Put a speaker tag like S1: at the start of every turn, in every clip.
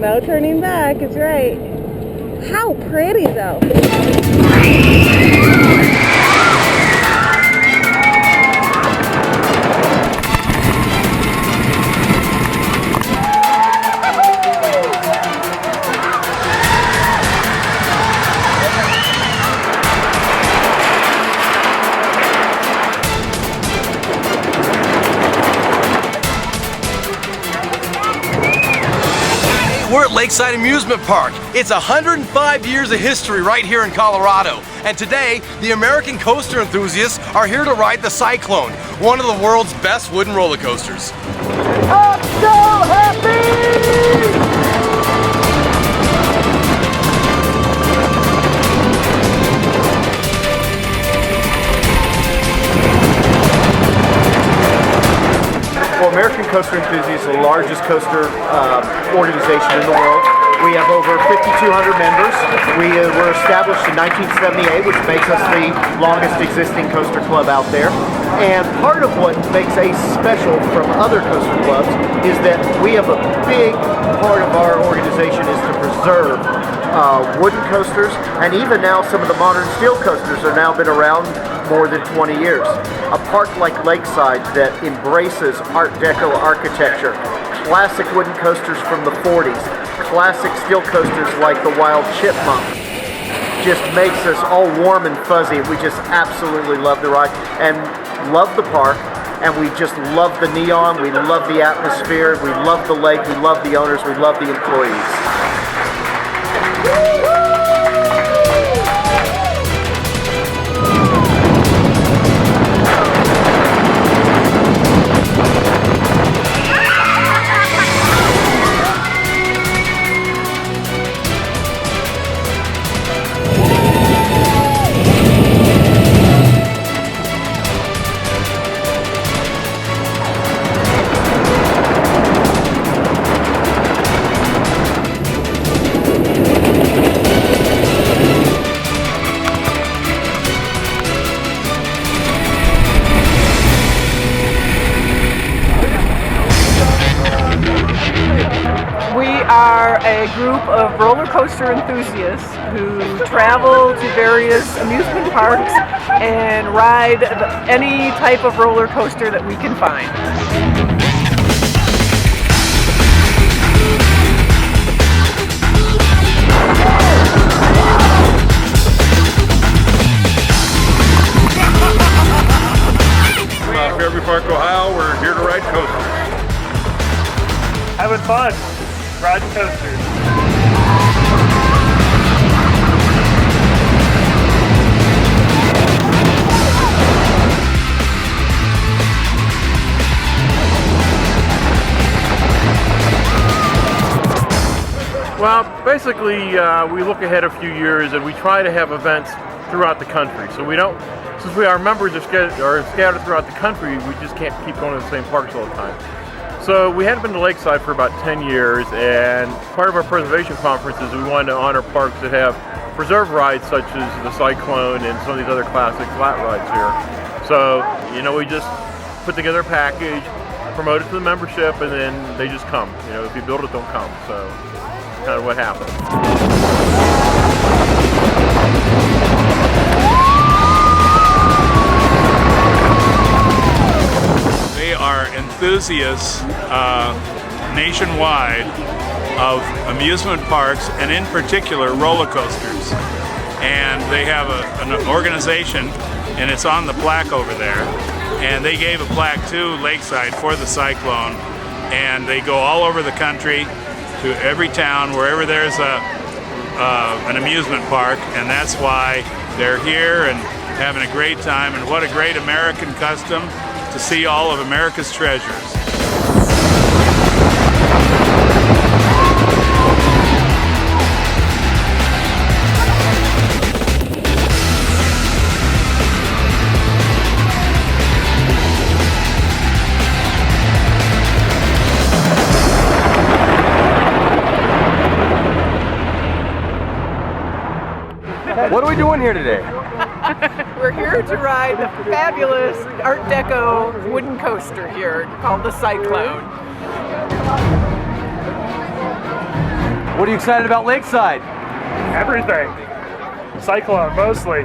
S1: No turning back, it's right. How pretty though.
S2: We're at Lakeside Amusement Park. It's 105 years of history right here in Colorado. And today, the American coaster enthusiasts are here to ride the Cyclone, one of the world's best wooden roller coasters.
S3: I'm so happy!
S4: Well, American Coaster Enthusiasts is the largest coaster organization in the world. We have over 5,200 members. We were established in 1978, which makes us the longest existing coaster club out there. And part of what makes ACE special from other coaster clubs is that we have a big part of our organization is to preserve wooden coasters, and even now some of the modern steel coasters have now been around more than 20 years. A park like Lakeside that embraces Art Deco architecture, classic wooden coasters from the 40s, classic steel coasters like the Wild Chipmunk, just makes us all warm and fuzzy. We just absolutely love the ride and love the park, and we just love the neon, we love the atmosphere, we love the lake, we love the owners, we love the employees.
S5: A group of roller coaster enthusiasts who travel to various amusement parks and ride any type of roller coaster that we can find.
S6: Fairview Park, Ohio, we're here to ride coasters.
S7: Having fun. Riding coasters.
S6: Well, basically, we look ahead a few years and we try to have events throughout the country. So we don't, since our members are scattered throughout the country, we just can't keep going to the same parks all the time. So we hadn't been to Lakeside for about 10 years, and part of our preservation conference is we wanted to honor parks that have preserved rides such as the Cyclone and some of these other classic flat rides here. So, we just put together a package, promote it to the membership, and then they just come. If you build it, they'll come. So that's kind of what happened.
S8: They are enthusiasts nationwide of amusement parks, and in particular roller coasters. And they have an organization, and it's on the plaque over there. And they gave a plaque to Lakeside for the Cyclone, and they go all over the country to every town wherever there's an amusement park, and that's why they're here and having a great time. And what a great American custom to see all of America's treasures.
S2: What are we doing here today?
S5: We're here to ride the fabulous Art Deco wooden coaster here called the Cyclone.
S2: What are you excited about Lakeside?
S7: Everything. Cyclone, mostly.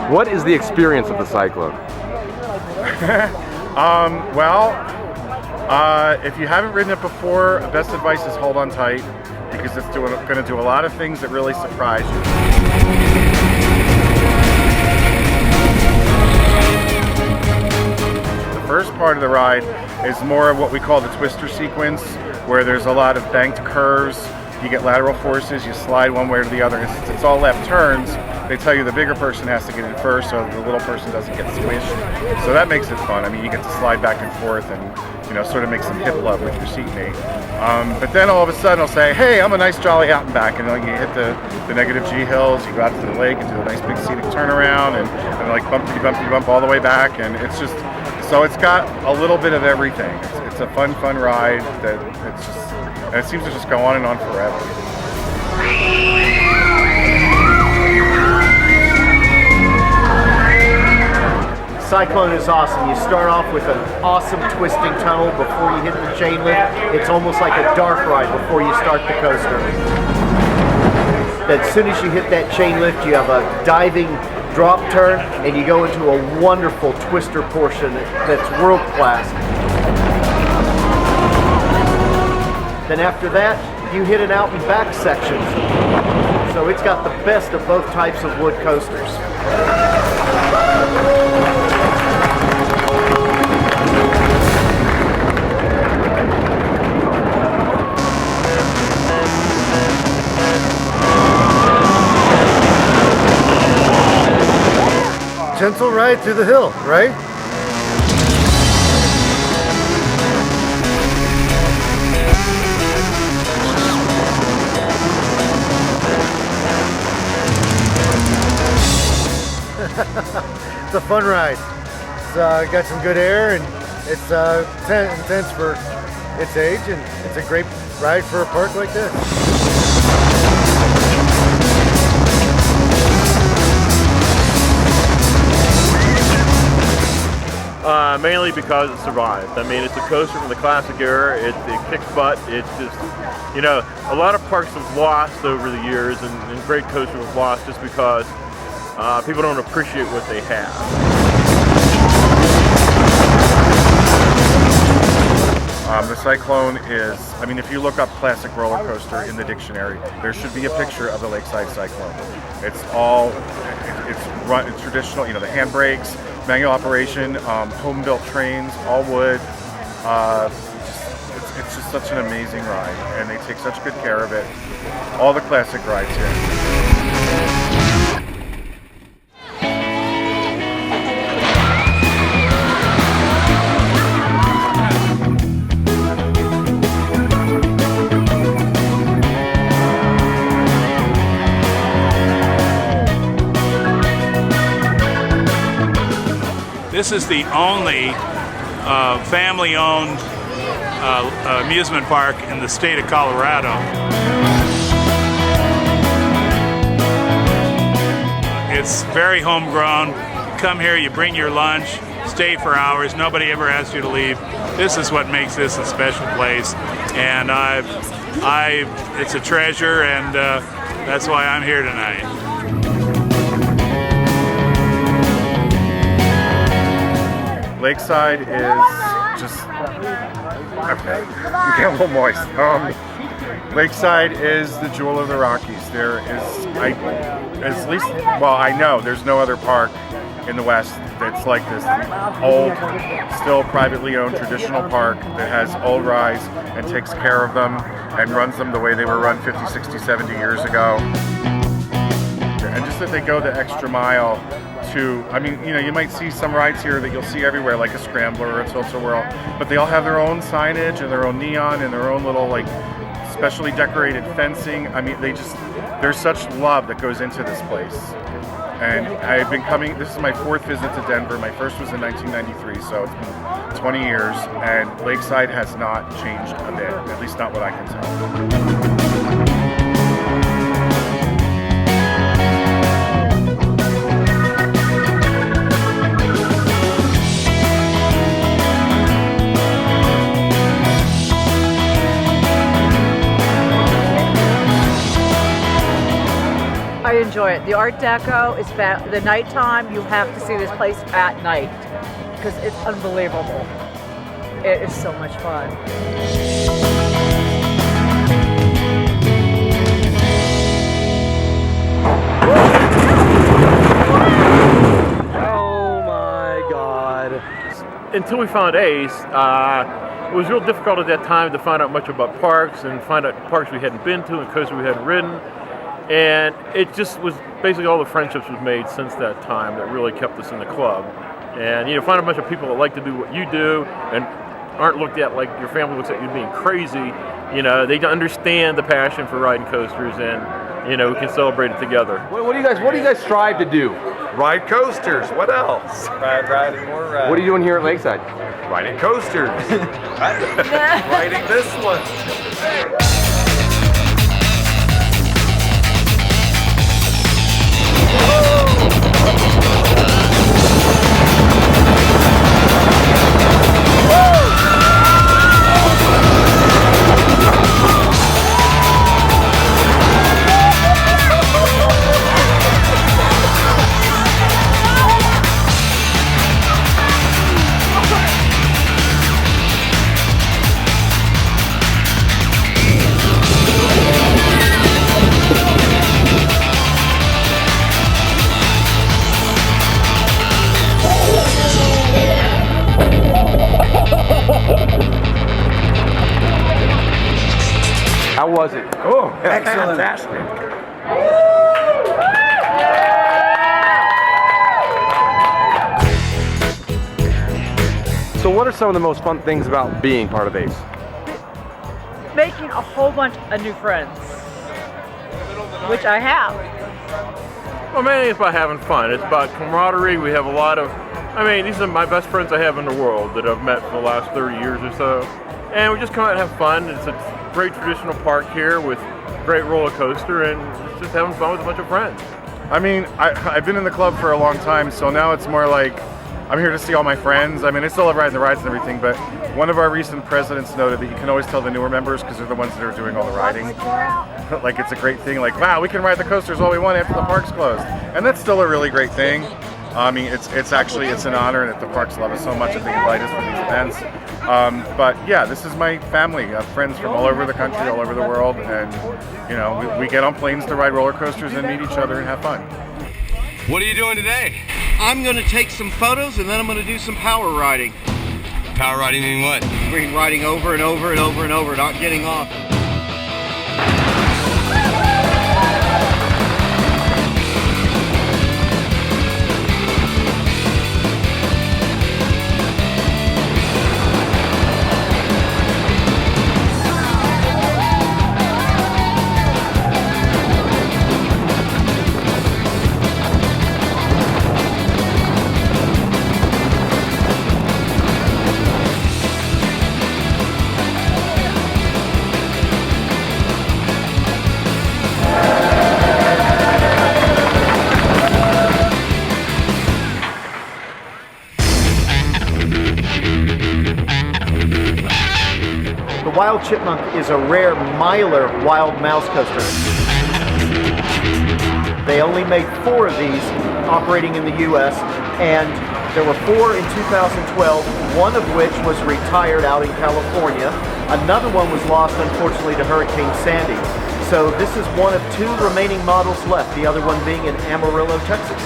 S2: What is the experience of the Cyclone?
S9: If you haven't ridden it before, best advice is hold on tight, because it's going to do a lot of things that really surprise you. The first part of the ride is more of what we call the twister sequence, where there's a lot of banked curves. You get lateral forces, you slide one way or the other, and since it's all left turns, they tell you the bigger person has to get in first so the little person doesn't get squished. So that makes it fun. I mean, you get to slide back and forth and, you know, sort of make some hip love with your seatmate. But then all of a sudden I'll say, hey, I'm a nice jolly out and back, and then you hit the negative G hills, you go out to the lake and do a nice big scenic turnaround and like bumpy bump all the way back, and it's just, so it's got a little bit of everything. It's a fun ride that it's just, and it seems to just go on and on forever.
S4: Cyclone is awesome. You start off with an awesome twisting tunnel before you hit the chain lift. It's almost like a dark ride before you start the coaster. Then as soon as you hit that chain lift, you have a diving drop turn and you go into a wonderful twister portion that's world class. Then after that, you hit an out and back section. So it's got the best of both types of wood coasters.
S3: Gentle ride through the hill, right? It's a fun ride. It's got some good air, and it's intense for its age, and it's a great ride for a park like this.
S6: Mainly because it survived. I mean, it's a coaster from the classic era. It kicks butt. It's just, you know, a lot of parks have lost over the years, and great coasters have lost just because people don't appreciate what they have.
S9: The Cyclone is, I mean, if you look up classic roller coaster in the dictionary, there should be a picture of the Lakeside Cyclone. It's all, it's traditional, you know, the handbrakes, manual operation, home-built trains, all wood. It's just such an amazing ride, and they take such good care of it. All the classic rides here.
S8: This is the only family-owned amusement park in the state of Colorado. It's very homegrown. Come here, you bring your lunch, stay for hours, nobody ever asks you to leave. This is what makes this a special place, and it's a treasure, and that's why I'm here tonight.
S9: Lakeside is just, okay, you get a little moist. Lakeside is the jewel of the Rockies. There is, at least, well, I know there's no other park in the West that's like this. Old, still privately owned traditional park that has old rides and takes care of them and runs them the way they were run 50, 60, 70 years ago. And just that they go the extra mile to, I mean, you know, you might see some rides here that you'll see everywhere, like a Scrambler or a Tilt-A-Whirl, but they all have their own signage and their own neon and their own little, like, specially decorated fencing. I mean, there's such love that goes into this place. And I've been coming, this is my fourth visit to Denver. My first was in 1993, so it's been 20 years, and Lakeside has not changed a bit, at least not what I can tell.
S5: enjoy it. The Art Deco is the nighttime. You have to see this place at night because it's unbelievable. It is so much fun.
S2: Oh my God.
S6: Until we found Ace, it was real difficult at that time to find out much about parks and find out parks we hadn't been to and coasters we hadn't ridden. And it just was basically all the friendships we've made since that time that really kept us in the club. And you know, find a bunch of people that like to do what you do and aren't looked at like your family looks at you being crazy. You know, they understand the passion for riding coasters, and you know, we can celebrate it together.
S2: What do you guys strive to do?
S9: Ride coasters. What else?
S7: Ride and more ride.
S2: What are you doing here at Lakeside?
S9: Riding coasters. Riding this one.
S2: How was it?
S9: Oh, excellent. Fantastic.
S2: So what are some of the most fun things about being part of Ace?
S5: Making a whole bunch of new friends, which I have.
S6: Well, mainly it's about having fun. It's about camaraderie. We have a lot of, these are my best friends I have in the world that I've met for the last 30 years or so. And we just come out and have fun. It's a great traditional park here with great roller coaster, and it's just having fun with a bunch of friends.
S9: I mean, I've been in the club for a long time, so now it's more like I'm here to see all my friends. I mean, I still love riding the rides and everything, but one of our recent presidents noted that you can always tell the newer members because they're the ones that are doing all the riding. Like, it's a great thing. Like, wow, we can ride the coasters all we want after the park's closed. And that's still a really great thing. I mean, it's an honor that the parks love us so much that they invite us for these events. But yeah, this is my family. I have friends from all over the country, all over the world, and you know, we get on planes to ride roller coasters and meet each other and have fun.
S2: What are you doing today?
S10: I'm going to take some photos and then I'm going to do some power riding.
S2: Power riding meaning what?
S10: We're riding over and over and over and over, not getting off.
S4: The Wild Chipmunk is a rare miler wild mouse coaster. They only made 4 of these operating in the US, and there were 4 in 2012, one of which was retired out in California. Another one was lost, unfortunately, to Hurricane Sandy. So this is one of 2 remaining models left, the other one being in Amarillo, Texas.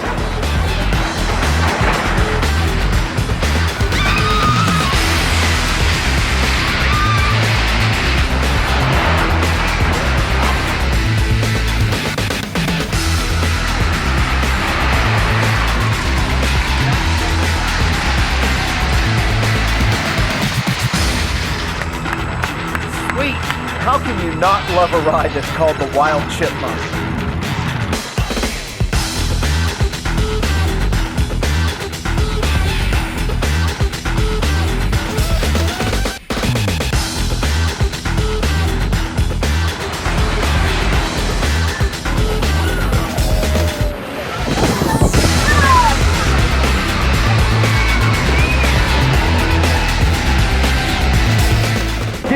S4: How can you not love a ride that's called the Wild Chipmunk?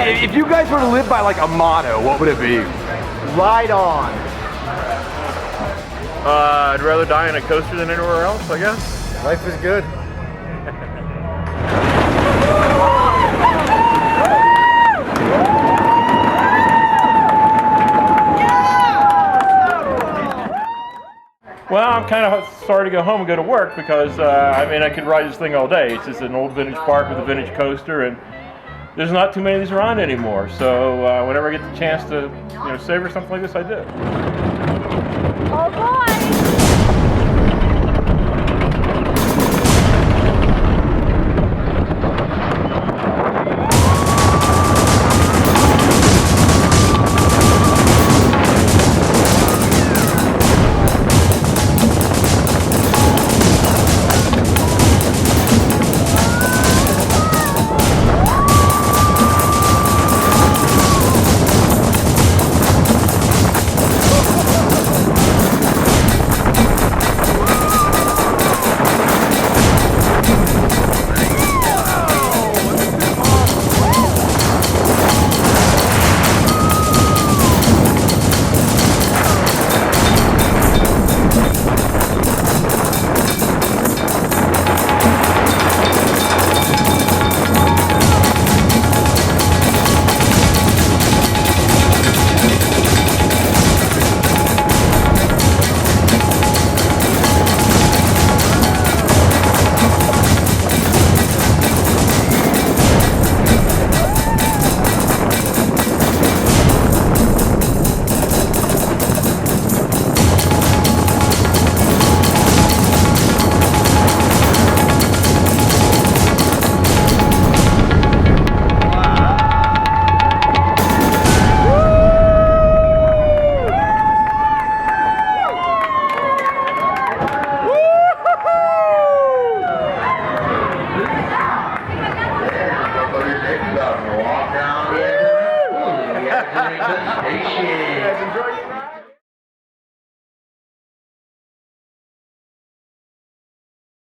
S2: If you guys were to live by like a motto, what would it be?
S4: Ride on.
S6: I'd rather die on a coaster than anywhere else, I guess.
S3: Life is good.
S6: Well, I'm kind of sorry to go home and go to work because, I mean, I could ride this thing all day. It's just an old vintage park with a vintage coaster, and there's not too many of these around anymore. So whenever I get the chance to, savor something like this, I do.
S1: Oh boy!
S11: Walk down the station.